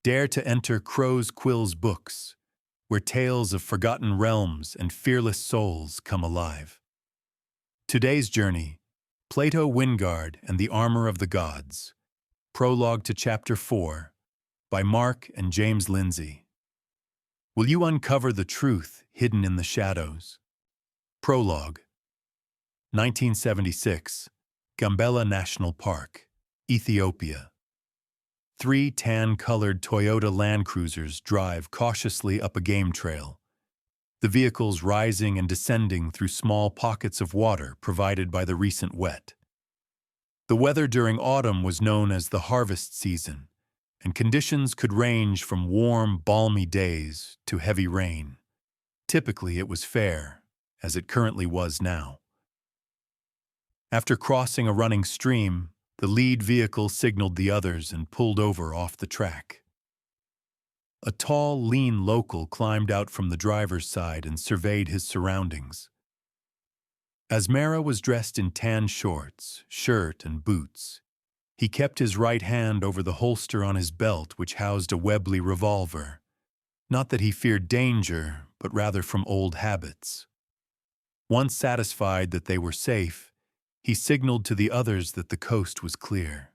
Dare to enter Crow's Quill's books, where tales of forgotten realms and fearless souls come alive. Today's journey, Plato Wyngard and the Armour of the Gods, Prologue to Chapter 4, by Mark and James Lindsay. Will you uncover the truth hidden in the shadows? Prologue. 1976, Gambela National Park, Ethiopia. 3 tan-colored Toyota Land Cruisers drive cautiously up a game trail, the vehicles rising and descending through small pockets of water provided by the recent wet. The weather during autumn was known as the harvest season, and conditions could range from warm, balmy days to heavy rain. Typically, it was fair, as it currently was now. After crossing a running stream, the lead vehicle signaled the others and pulled over off the track. A tall, lean local climbed out from the driver's side and surveyed his surroundings. Asmara was dressed in tan shorts, shirt, and boots. He kept his right hand over the holster on his belt, which housed a Webley revolver. Not that he feared danger, but rather from old habits. Once satisfied that they were safe, he signaled to the others that the coast was clear.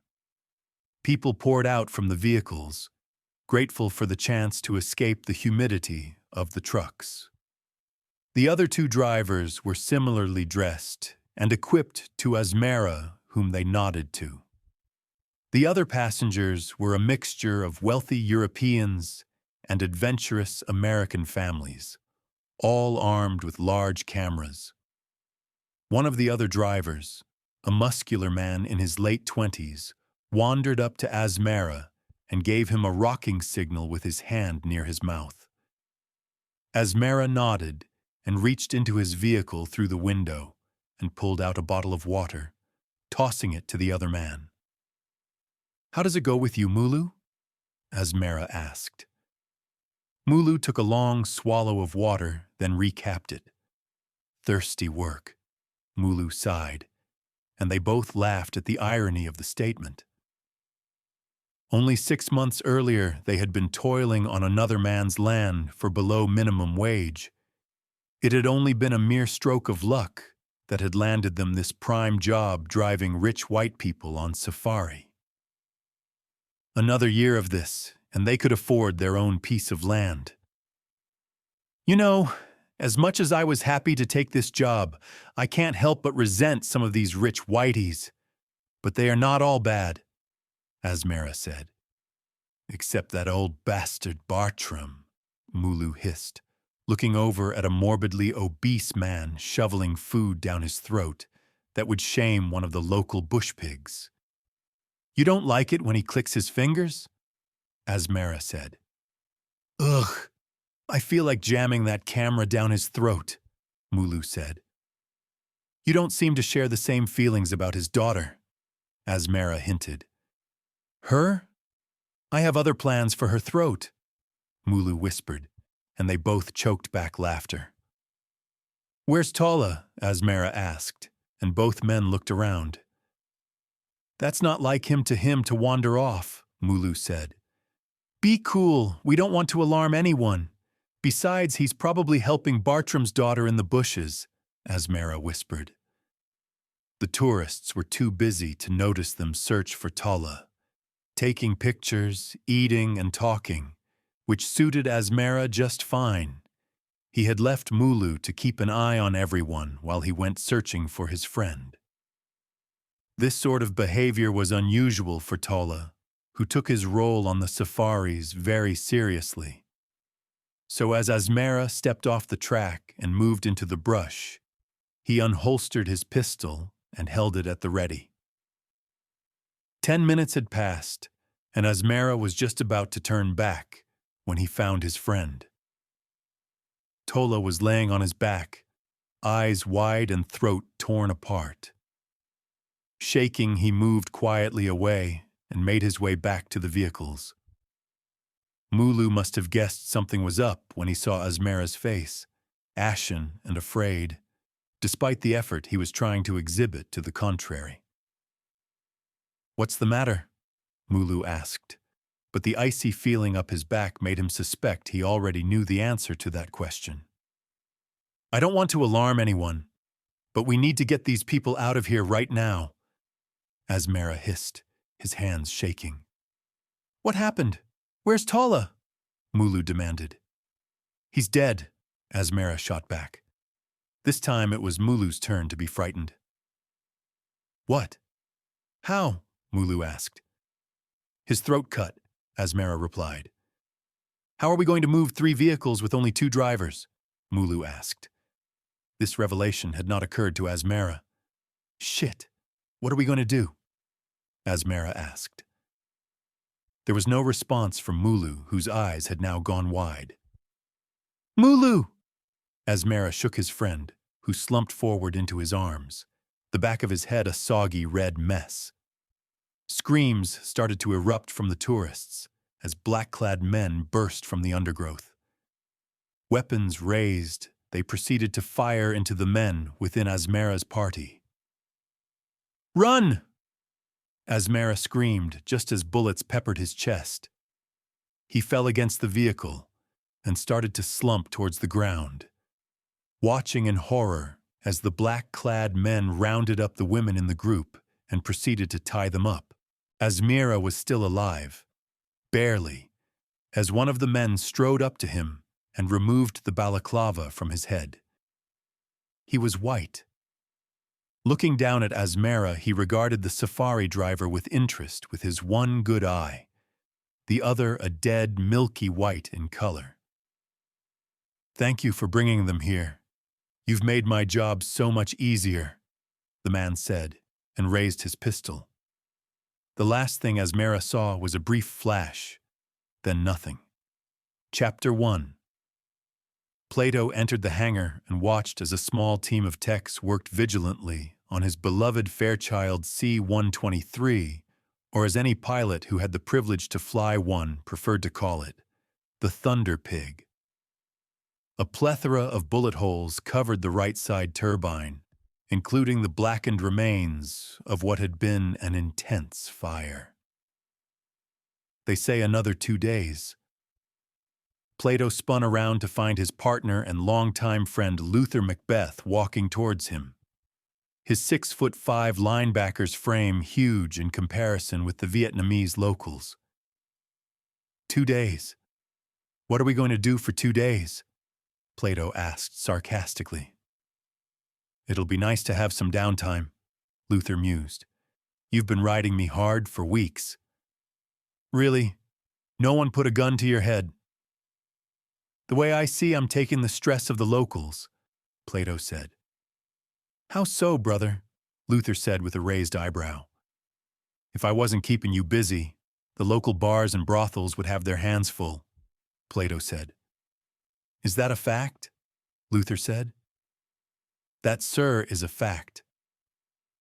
People poured out from the vehicles, grateful for the chance to escape the humidity of the trucks. The other 2 drivers were similarly dressed and equipped to Asmara, whom they nodded to. The other passengers were a mixture of wealthy Europeans and adventurous American families, all armed with large cameras. One of the other drivers, a muscular man in his late 20s, wandered up to Asmara and gave him a rocking signal with his hand near his mouth. Asmara nodded and reached into his vehicle through the window and pulled out a bottle of water, tossing it to the other man. "How does it go with you, Mulu?" Asmara asked. Mulu took a long swallow of water, then recapped it. "Thirsty work," Mulu sighed, and they both laughed at the irony of the statement. Only 6 months earlier, they had been toiling on another man's land for below minimum wage. It had only been a mere stroke of luck that had landed them this prime job driving rich white people on safari. Another year of this, and they could afford their own piece of land. "You know, as much as I was happy to take this job, I can't help but resent some of these rich whiteys. But they are not all bad," Asmara said. "Except that old bastard Bartram," Mulu hissed, looking over at a morbidly obese man shoveling food down his throat that would shame one of the local bush pigs. "You don't like it when he clicks his fingers?" Asmara said. "Ugh, I feel like jamming that camera down his throat," Mulu said. "You don't seem to share the same feelings about his daughter," Asmara hinted. "Her? I have other plans for her throat," Mulu whispered, and they both choked back laughter. "Where's Tala?" Asmara asked, and both men looked around. "That's not like him to wander off," Mulu said. "Be cool, we don't want to alarm anyone. Besides, he's probably helping Bartram's daughter in the bushes," Asmara whispered. The tourists were too busy to notice them search for Tala, taking pictures, eating, and talking, which suited Asmara just fine. He had left Mulu to keep an eye on everyone while he went searching for his friend. This sort of behavior was unusual for Tala, who took his role on the safaris very seriously. So as Asmara stepped off the track and moved into the brush, he unholstered his pistol and held it at the ready. 10 minutes had passed, and Asmara was just about to turn back when he found his friend. Tola was laying on his back, eyes wide and throat torn apart. Shaking, he moved quietly away and made his way back to the vehicles. Mulu must have guessed something was up when he saw Asmara's face, ashen and afraid, despite the effort he was trying to exhibit to the contrary. "What's the matter?" Mulu asked, but the icy feeling up his back made him suspect he already knew the answer to that question. "I don't want to alarm anyone, but we need to get these people out of here right now," Asmara hissed, his hands shaking. "What happened? Where's Tala?" Mulu demanded. "He's dead," Asmara shot back. This time it was Mulu's turn to be frightened. "What? How?" Mulu asked. "His throat cut," Asmara replied. "How are we going to move 3 vehicles with only 2 drivers?" Mulu asked. This revelation had not occurred to Asmara. "Shit, what are we going to do?" Asmara asked. There was no response from Mulu, whose eyes had now gone wide. "Mulu!" Asmara shook his friend, who slumped forward into his arms, the back of his head a soggy red mess. Screams started to erupt from the tourists as black-clad men burst from the undergrowth. Weapons raised, they proceeded to fire into the men within Asmara's party. "Run!" Asmara screamed just as bullets peppered his chest. He fell against the vehicle and started to slump towards the ground, watching in horror as the black-clad men rounded up the women in the group and proceeded to tie them up. Asmara was still alive, barely, as one of the men strode up to him and removed the balaclava from his head. He was white. Looking down at Asmara, he regarded the safari driver with interest with his one good eye, the other a dead, milky white in color. "Thank you for bringing them here. You've made my job so much easier," the man said, and raised his pistol. The last thing Asmara saw was a brief flash, then nothing. Chapter 1. Plato entered the hangar and watched as a small team of techs worked vigilantly on his beloved Fairchild C-123, or as any pilot who had the privilege to fly one preferred to call it, the Thunder Pig. A plethora of bullet holes covered the right side turbine, including the blackened remains of what had been an intense fire. They say another 2 days. Plato spun around to find his partner and longtime friend Luther Macbeth walking towards him. His 6'5" linebacker's frame huge in comparison with the Vietnamese locals. 2 days. What are we going to do for 2 days? Plato asked sarcastically. It'll be nice to have some downtime, Luther mused. You've been riding me hard for weeks. Really? No one put a gun to your head? The way I see, I'm taking the stress of the locals, Plato said. How so, brother? Luther said with a raised eyebrow. If I wasn't keeping you busy, the local bars and brothels would have their hands full, Plato said. Is that a fact? Luther said. That, sir, is a fact.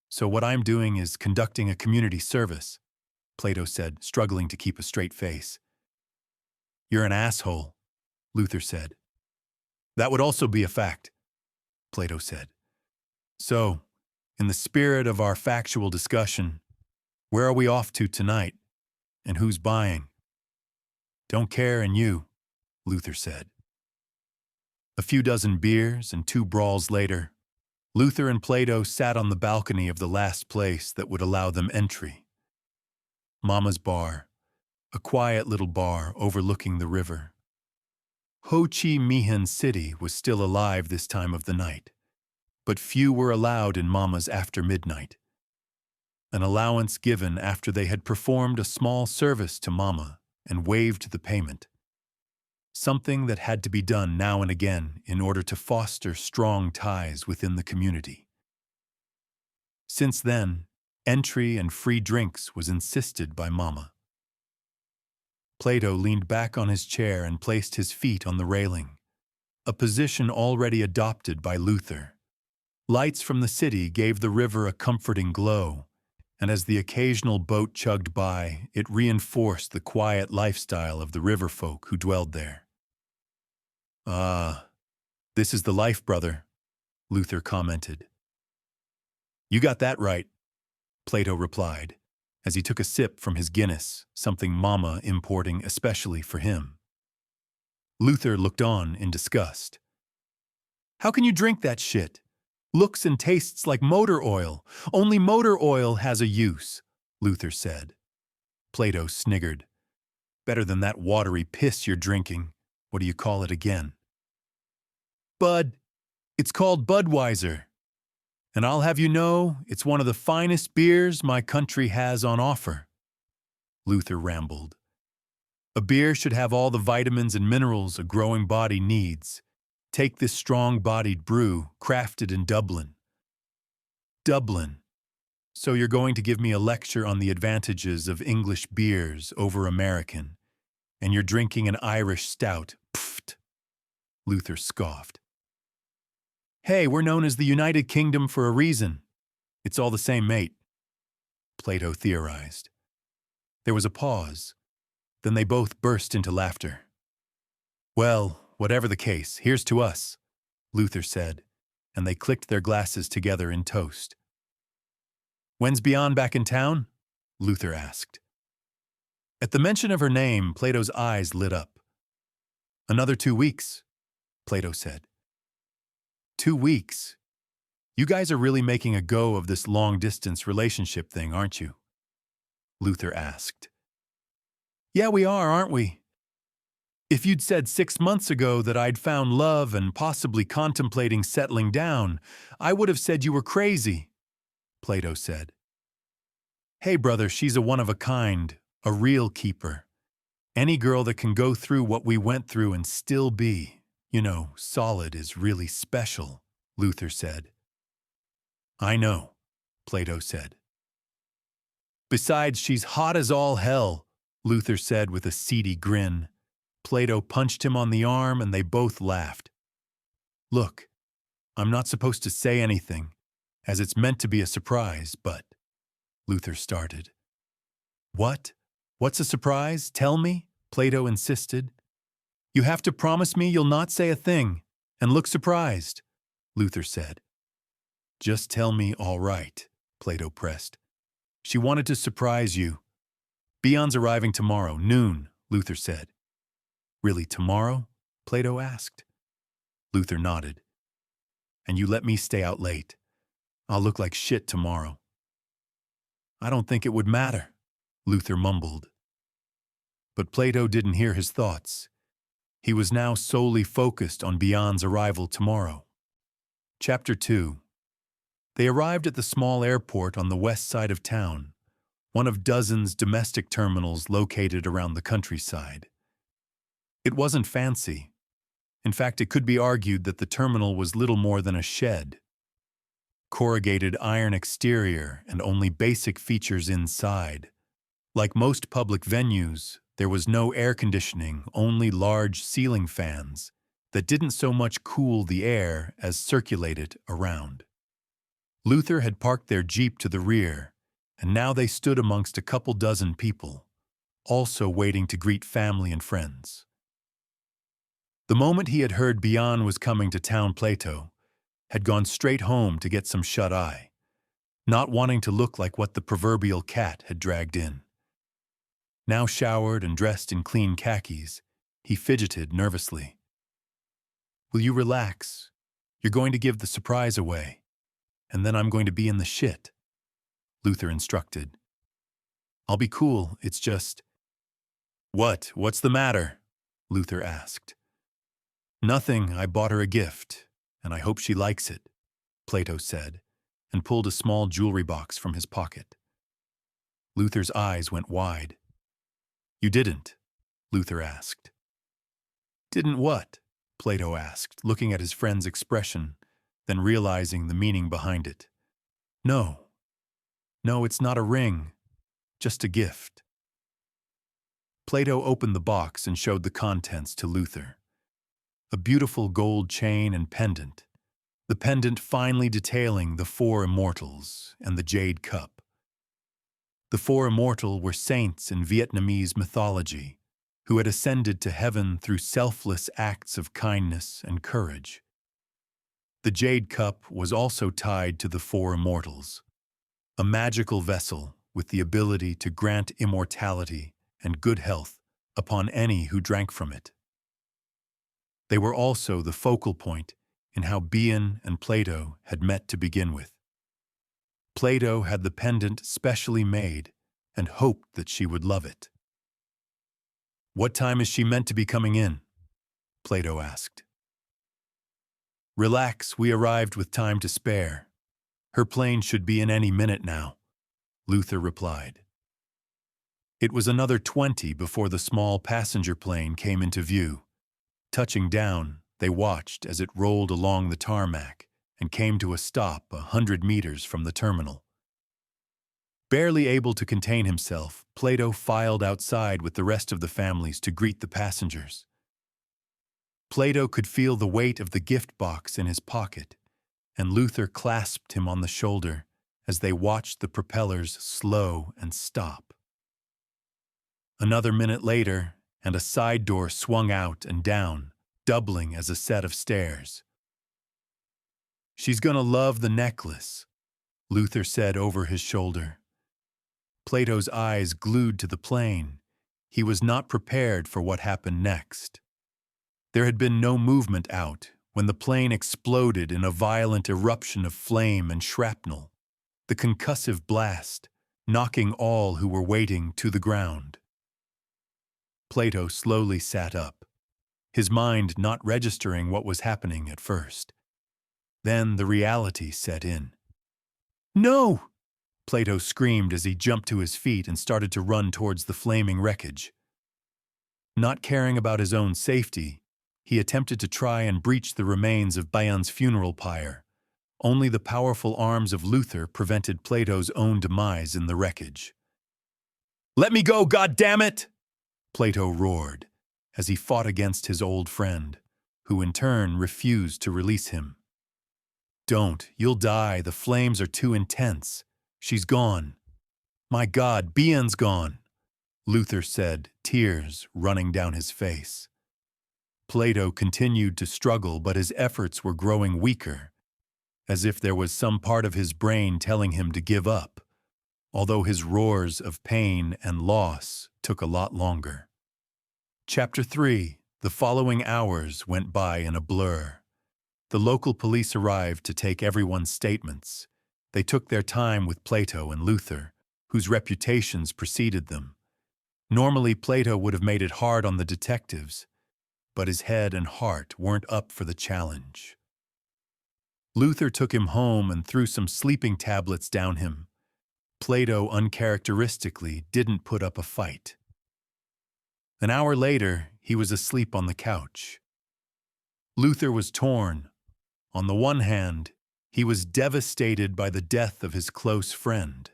So what I'm doing is conducting a community service, Plato said, struggling to keep a straight face. You're an asshole, Luther said. That would also be a fact, Plato said. So, in the spirit of our factual discussion, where are we off to tonight, and who's buying? Don't care, and you, Luther said. A few dozen beers and 2 brawls later, Luther and Plato sat on the balcony of the last place that would allow them entry. Mama's Bar, a quiet little bar overlooking the river. Ho Chi Minh City was still alive this time of the night, but few were allowed in Mama's after midnight. An allowance given after they had performed a small service to Mama and waived the payment. Something that had to be done now and again in order to foster strong ties within the community. Since then, entry and free drinks was insisted by Mama. Plato leaned back on his chair and placed his feet on the railing, a position already adopted by Luther. Lights from the city gave the river a comforting glow, and as the occasional boat chugged by, it reinforced the quiet lifestyle of the river folk who dwelled there. Ah, this is the life, brother, Luther commented. You got that right, Plato replied, as he took a sip from his Guinness, something Mama importing especially for him. Luther looked on in disgust. "How can you drink that shit? Looks and tastes like motor oil. Only motor oil has a use," Luther said. Plato sniggered. "Better than that watery piss you're drinking. What do you call it again?" "Bud. It's called Budweiser. And I'll have you know, it's one of the finest beers my country has on offer," Luther rambled. "A beer should have all the vitamins and minerals a growing body needs. Take this strong-bodied brew, crafted in Dublin." "Dublin. So you're going to give me a lecture on the advantages of English beers over American, and you're drinking an Irish stout. Pfft," Luther scoffed. "Hey, we're known as the United Kingdom for a reason. It's all the same, mate," Plato theorized. There was a pause. Then they both burst into laughter. "Well, whatever the case, here's to us," Luther said, and they clicked their glasses together in toast. "When's Beyond back in town?" Luther asked. At the mention of her name, Plato's eyes lit up. "Another 2 weeks," Plato said. 2 weeks? You guys are really making a go of this long-distance relationship thing, aren't you?" Luther asked. "Yeah, we are, aren't we? If you'd said 6 months ago that I'd found love and possibly contemplating settling down, I would have said you were crazy," Plato said. "Hey, brother, she's a one-of-a-kind, a real keeper. Any girl that can go through what we went through and still be, solid is really special," Luther said. "I know," Plato said. "Besides, she's hot as all hell," Luther said with a seedy grin. Plato punched him on the arm and they both laughed. "Look, I'm not supposed to say anything, as it's meant to be a surprise, but," Luther started. "What? What's a surprise? Tell me," Plato insisted. "You have to promise me you'll not say a thing, and look surprised," Luther said. "Just tell me all right," Plato pressed. "She wanted to surprise you. Beyond's arriving tomorrow, noon," Luther said. "Really, tomorrow?" Plato asked. Luther nodded. "And you let me stay out late. I'll look like shit tomorrow." "I don't think it would matter," Luther mumbled. But Plato didn't hear his thoughts. He was now solely focused on Beyond's arrival tomorrow. Chapter 2. They arrived at the small airport on the west side of town, one of dozens domestic terminals located around the countryside. It wasn't fancy. In fact, it could be argued that the terminal was little more than a shed. Corrugated iron exterior and only basic features inside. Like most public venues, there was no air conditioning, only large ceiling fans that didn't so much cool the air as circulate it around. Luther had parked their Jeep to the rear, and now they stood amongst a couple dozen people, also waiting to greet family and friends. The moment he had heard Beyond was coming to town, Plato had gone straight home to get some shut-eye, not wanting to look like what the proverbial cat had dragged in. Now showered and dressed in clean khakis, he fidgeted nervously. "Will you relax? You're going to give the surprise away, and then I'm going to be in the shit," Luther instructed. "I'll be cool, it's just—" What's the matter?" Luther asked. "Nothing, I bought her a gift, and I hope she likes it," Plato said, and pulled a small jewelry box from his pocket. Luther's eyes went wide. "You didn't?" Luther asked. "Didn't what?" Plato asked, looking at his friend's expression, then realizing the meaning behind it. No, it's not a ring, just a gift." Plato opened the box and showed the contents to Luther. A beautiful gold chain and pendant, the pendant finely detailing the 4 immortals and the jade cup. The 4 immortal were saints in Vietnamese mythology who had ascended to heaven through selfless acts of kindness and courage. The jade cup was also tied to the 4 immortals, a magical vessel with the ability to grant immortality and good health upon any who drank from it. They were also the focal point in how Bion and Plato had met to begin with. Plato had the pendant specially made and hoped that she would love it. "What time is she meant to be coming in?" Plato asked. "Relax, we arrived with time to spare. Her plane should be in any minute now," Luther replied. It was another 20 before the small passenger plane came into view. Touching down, they watched as it rolled along the tarmac and came to a stop 100 meters from the terminal. Barely able to contain himself, Plato filed outside with the rest of the families to greet the passengers. Plato could feel the weight of the gift box in his pocket, and Luther clasped him on the shoulder as they watched the propellers slow and stop. Another minute later, and a side door swung out and down, doubling as a set of stairs. "She's gonna love the necklace," Luther said over his shoulder. Plato's eyes glued to the plane. He was not prepared for what happened next. There had been no movement out when the plane exploded in a violent eruption of flame and shrapnel, the concussive blast knocking all who were waiting to the ground. Plato slowly sat up, his mind not registering what was happening at first. Then the reality set in. "No!" Plato screamed as he jumped to his feet and started to run towards the flaming wreckage. Not caring about his own safety, he attempted to try and breach the remains of Bion's funeral pyre. Only the powerful arms of Luther prevented Plato's own demise in the wreckage. "Let me go, goddammit!" Plato roared as he fought against his old friend, who in turn refused to release him. "Don't, you'll die, the flames are too intense. She's gone. My God, Bion's gone," Luther said, tears running down his face. Plato continued to struggle, but his efforts were growing weaker, as if there was some part of his brain telling him to give up, although his roars of pain and loss took a lot longer. Chapter 3. The following hours went by in a blur. The local police arrived to take everyone's statements. They took their time with Plato and Luther, whose reputations preceded them. Normally, Plato would have made it hard on the detectives, but his head and heart weren't up for the challenge. Luther took him home and threw some sleeping tablets down him. Plato uncharacteristically didn't put up a fight. An hour later, he was asleep on the couch. Luther was torn. On the one hand, he was devastated by the death of his close friend.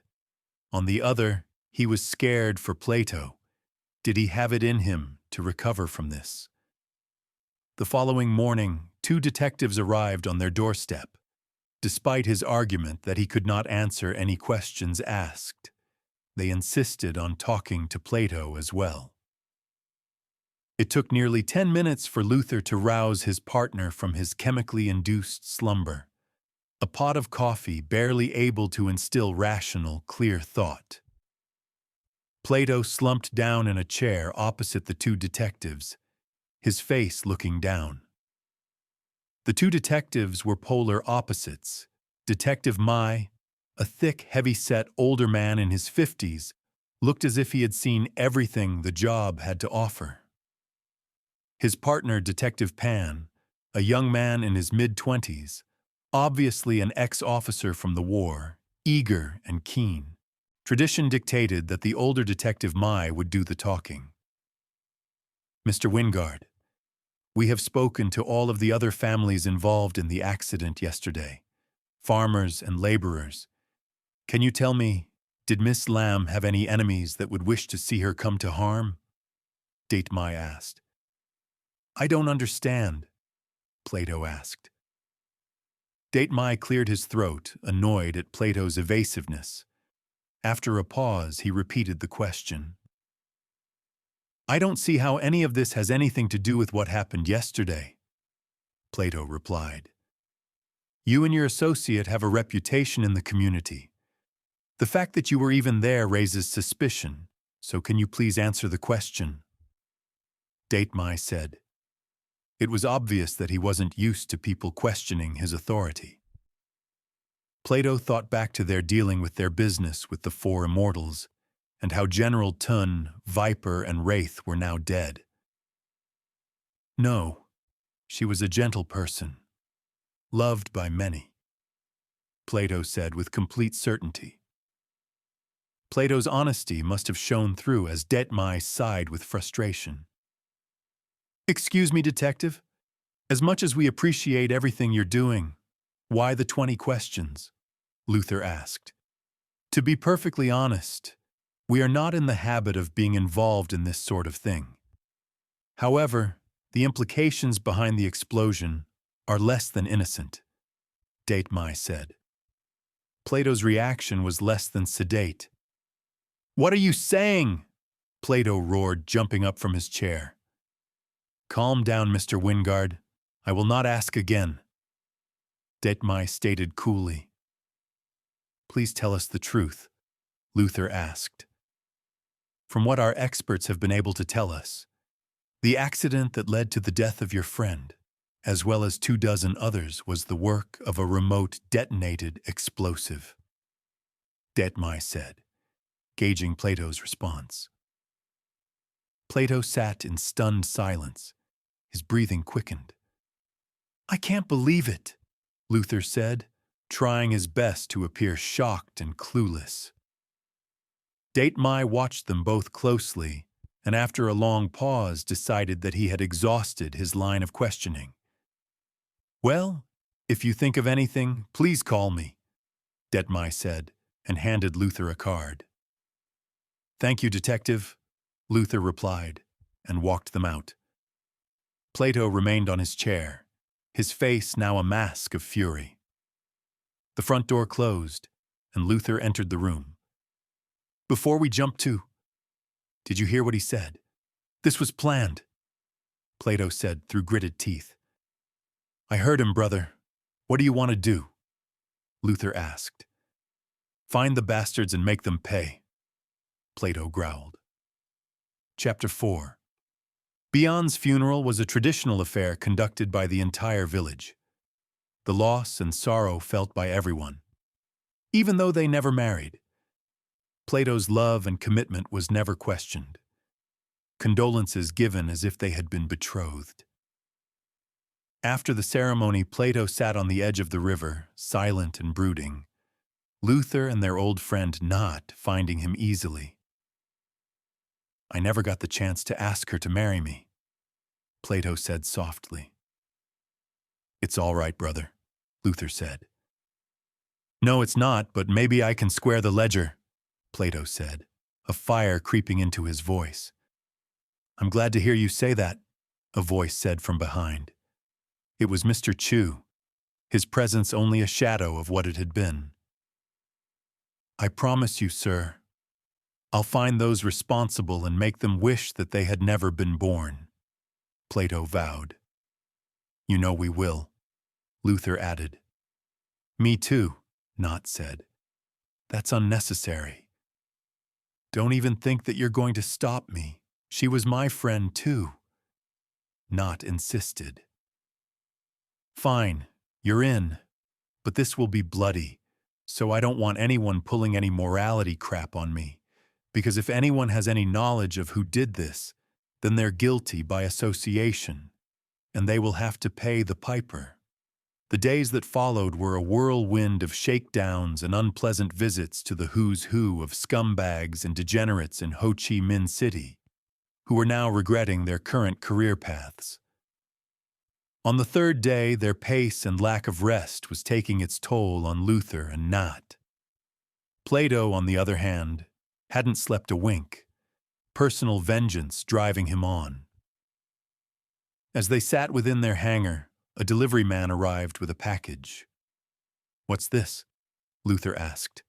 On the other, he was scared for Plato. Did he have it in him to recover from this? The following morning, 2 detectives arrived on their doorstep, despite his argument that he could not answer any questions asked. They insisted on talking to Plato as well. It took nearly 10 minutes for Luther to rouse his partner from his chemically induced slumber. A pot of coffee barely able to instill rational, clear thought. Plato slumped down in a chair opposite the 2 detectives, his face looking down. The 2 detectives were polar opposites. Detective Mai, a thick, heavy-set older man in his 50s, looked as if he had seen everything the job had to offer. His partner, Detective Pan, a young man in his mid-20s, obviously an ex-officer from the war, eager and keen. Tradition dictated that the older Detective Mai would do the talking. "Mr. Wyngard, we have spoken to all of the other families involved in the accident yesterday, farmers and laborers. Can you tell me, did Miss Lamb have any enemies that would wish to see her come to harm?" Date Mai asked. "I don't understand," Plato asked. Date Mai cleared his throat, annoyed at Plato's evasiveness. After a pause, he repeated the question. "I don't see how any of this has anything to do with what happened yesterday," Plato replied. "You and your associate have a reputation in the community. The fact that you were even there raises suspicion, so can you please answer the question? Date-mai said. It was obvious that he wasn't used to people questioning his authority. Plato thought back to their dealing with their business with the four immortals, and how General Tun, Viper, and Wraith were now dead. No, she was a gentle person, loved by many, Plato said with complete certainty. Plato's honesty must have shone through as Date-mai sighed with frustration. Excuse me, detective. As much as we appreciate everything you're doing, why the 20 questions? Luther asked. To be perfectly honest, we are not in the habit of being involved in this sort of thing. However, the implications behind the explosion are less than innocent, Date-mai said. Plato's reaction was less than sedate. What are you saying? Plato roared, jumping up from his chair. Calm down, Mr. Wyngard. I will not ask again, Date-mai stated coolly. Please tell us the truth, Luther asked. From what our experts have been able to tell us, the accident that led to the death of your friend, as well as 24 others, was the work of a remote detonated explosive, Date-mai said, gauging Plato's response. Plato sat in stunned silence. His breathing quickened. I can't believe it, Luther said, trying his best to appear shocked and clueless. Date-mai watched them both closely, and after a long pause decided that he had exhausted his line of questioning. Well, if you think of anything, please call me, Date-mai said, and handed Luther a card. Thank you, detective, Luther replied, and walked them out. Plato remained on his chair, his face now a mask of fury. The front door closed, and Luther entered the room. Before we jump to... Did you hear what he said? This was planned, Plato said through gritted teeth. I heard him, brother. What do you want to do? Luther asked. Find the bastards and make them pay, Plato growled. Chapter 4. Bion's funeral was a traditional affair conducted by the entire village. The loss and sorrow felt by everyone, even though they never married. Plato's love and commitment was never questioned. Condolences given as if they had been betrothed. After the ceremony, Plato sat on the edge of the river, silent and brooding, Luther and their old friend not finding him easily. I never got the chance to ask her to marry me, Plato said softly. It's all right, brother, Luther said. No, it's not, but maybe I can square the ledger, Plato said, a fire creeping into his voice. I'm glad to hear you say that, a voice said from behind. It was Mr. Chu, his presence only a shadow of what it had been. I promise you, sir, I'll find those responsible and make them wish that they had never been born, Plato vowed. You know we will, Luther added. Me too, Not said. That's unnecessary. Don't even think that you're going to stop me. She was my friend too, Not insisted. Fine, you're in, but this will be bloody, so I don't want anyone pulling any morality crap on me. Because if anyone has any knowledge of who did this, then they're guilty by association, and they will have to pay the piper. The days that followed were a whirlwind of shakedowns and unpleasant visits to the who's who of scumbags and degenerates in Ho Chi Minh City, who were now regretting their current career paths. On the third day, their pace and lack of rest was taking its toll on Luther and Nat. Plato, on the other hand, hadn't slept a wink, personal vengeance driving him on. As they sat within their hangar, a delivery man arrived with a package. What's this? Luther asked.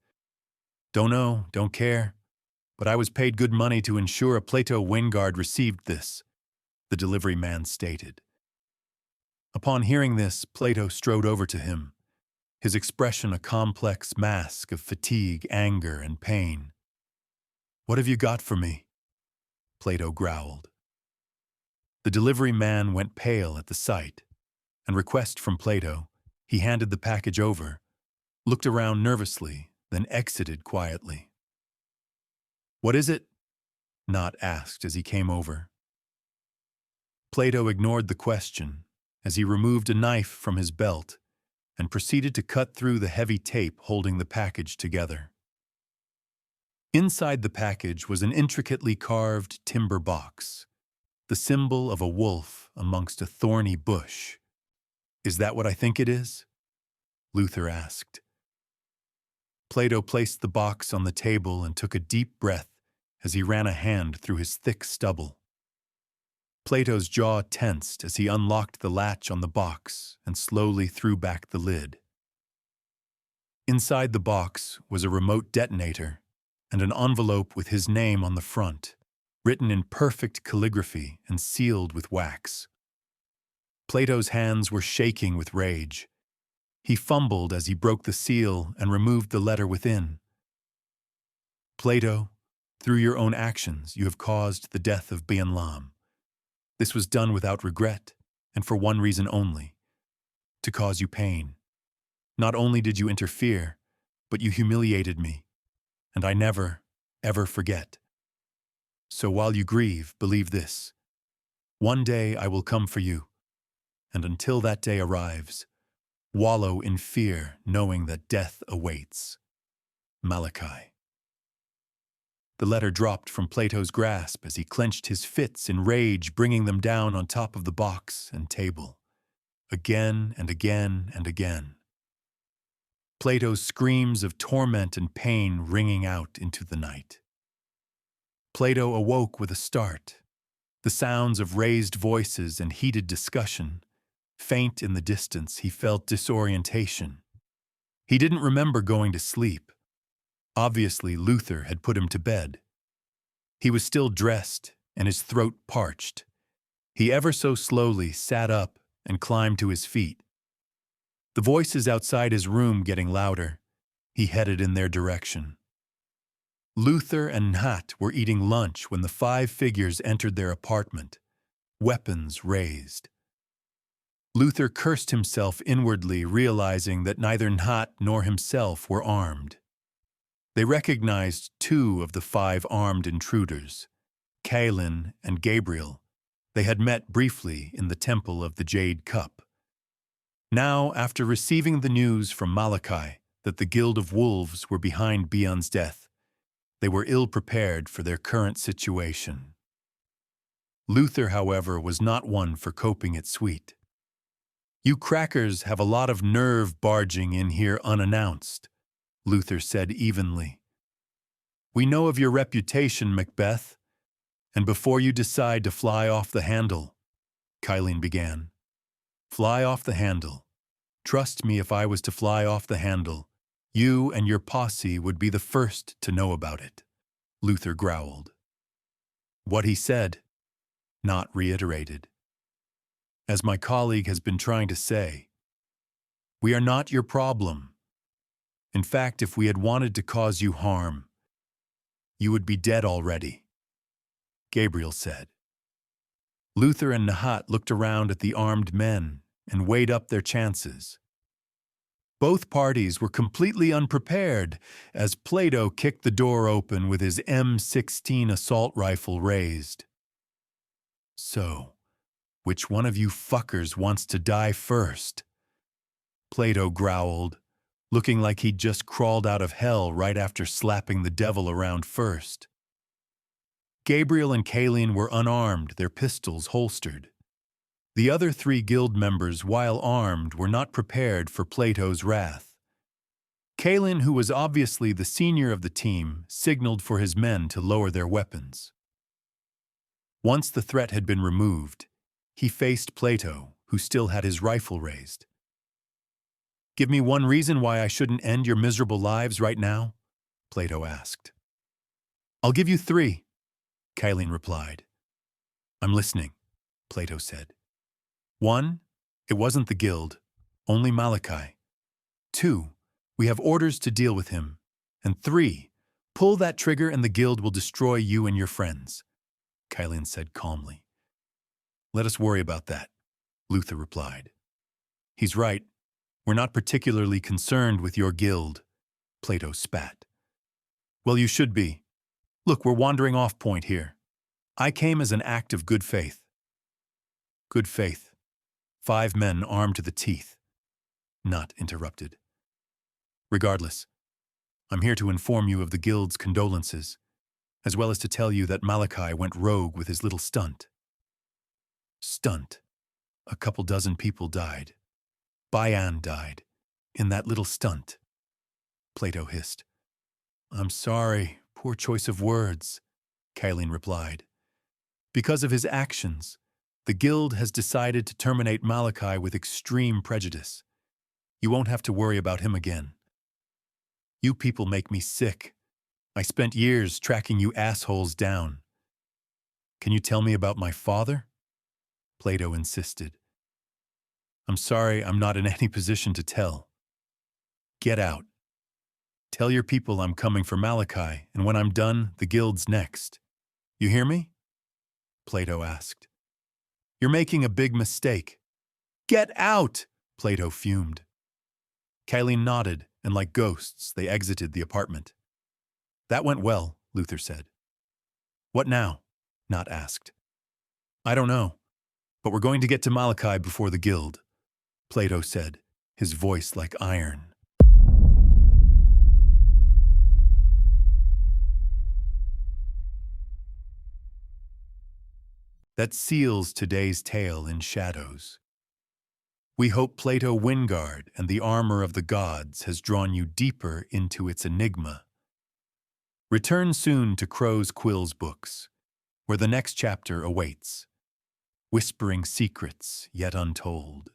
Don't know, don't care, but I was paid good money to ensure a Plato Wyngard received this, the delivery man stated. Upon hearing this, Plato strode over to him. his expression a complex mask of fatigue, anger, and pain. "What have you got for me?" Plato growled. The delivery man went pale at the sight, and request from Plato, he handed the package over, looked around nervously, then exited quietly. "What is it?" Not asked as he came over. Plato ignored the question as he removed a knife from his belt and proceeded to cut through the heavy tape holding the package together. Inside the package was an intricately carved timber box, the symbol of a wolf amongst a thorny bush. "Is that what I think it is?" Luther asked. Plato placed the box on the table and took a deep breath as he ran a hand through his thick stubble. Plato's jaw tensed as he unlocked the latch on the box and slowly threw back the lid. Inside the box was a remote detonator and an envelope with his name on the front, written in perfect calligraphy and sealed with wax. Plato's hands were shaking with rage. He fumbled as he broke the seal and removed the letter within. "Plato, through your own actions, you have caused the death of Bienlam. This was done without regret, and for one reason only, to cause you pain. Not only did you interfere, but you humiliated me, and I never, ever forget. So while you grieve, believe this. One day I will come for you, and until that day arrives, wallow in fear knowing that death awaits. Malekai." The letter dropped from Plato's grasp as he clenched his fists in rage, bringing them down on top of the box and table. Again and again and again. Plato's screams of torment and pain ringing out into the night. Plato awoke with a start. The sounds of raised voices and heated discussion. Faint in the distance, he felt disorientation. He didn't remember going to sleep. Obviously, Luther had put him to bed. He was still dressed and his throat parched. He ever so slowly sat up and climbed to his feet. The voices outside his room getting louder, he headed in their direction. Luther and Nhat were eating lunch when the 5 figures entered their apartment, weapons raised. Luther cursed himself inwardly, realizing that neither Nhat nor himself were armed. They recognized 2 of the 5 armed intruders, Caelin and Gabriel. They had met briefly in the Temple of the Jade Cup. Now, after receiving the news from Malekai that the Guild of Wolves were behind Bion's death, they were ill-prepared for their current situation. Luther, however, was not one for coping it sweet. "You crackers have a lot of nerve barging in here unannounced," Luther said evenly. "We know of your reputation, Macbeth, and before you decide to fly off the handle," Caelin began. "Fly off the handle. Trust me, if I was to fly off the handle, you and your posse would be the first to know about it," Luther growled. What he said, not reiterated. As my colleague has been trying to say, we are not your problem. In fact, if we had wanted to cause you harm, you would be dead already, Gabriel said. Luther and Nhat looked around at the armed men and weighed up their chances. Both parties were completely unprepared as Plato kicked the door open with his M16 assault rifle raised. "So, which one of you fuckers wants to die first?" Plato growled, looking like he'd just crawled out of hell right after slapping the devil around first. Gabriel and Caelin were unarmed, their pistols holstered. The other 3 guild members, while armed, were not prepared for Plato's wrath. Caelin, who was obviously the senior of the team, signaled for his men to lower their weapons. Once the threat had been removed, he faced Plato, who still had his rifle raised. "Give me one reason why I shouldn't end your miserable lives right now?" Plato asked. "I'll give you 3, Caelin replied. "I'm listening," Plato said. "1, it wasn't the guild, only Malekai. 2. We have orders to deal with him. And 3. Pull that trigger and the guild will destroy you and your friends, Kylian said calmly. Let us worry about that, Luther replied. He's right. We're not particularly concerned with your guild, Plato spat. Well, you should be. Look, we're wandering off point here. I came as an act of good faith. Good faith. 5 men armed to the teeth. Not interrupted. Regardless, I'm here to inform you of the guild's condolences, as well as to tell you that Malekai went rogue with his little stunt. Stunt. A couple dozen people died. Bayan died. In that little stunt. Plato hissed. I'm sorry, poor choice of words, Kylian replied. Because of his actions, the guild has decided to terminate Malekai with extreme prejudice. You won't have to worry about him again. You people make me sick. I spent years tracking you assholes down. Can you tell me about my father? Plato insisted. I'm sorry, I'm not in any position to tell. Get out. Tell your people I'm coming for Malekai, and when I'm done, the guild's next. You hear me? Plato asked. You're making a big mistake. Get out! Plato fumed. Kylian nodded, and like ghosts, they exited the apartment. That went well, Luther said. What now? Not asked. I don't know, but we're going to get to Malekai before the guild, Plato said, his voice like iron. That seals today's tale in shadows. We hope Plato Wyngard and the Armour of the Gods has drawn you deeper into its enigma. Return soon to Crow's Quill's books, where the next chapter awaits, whispering secrets yet untold.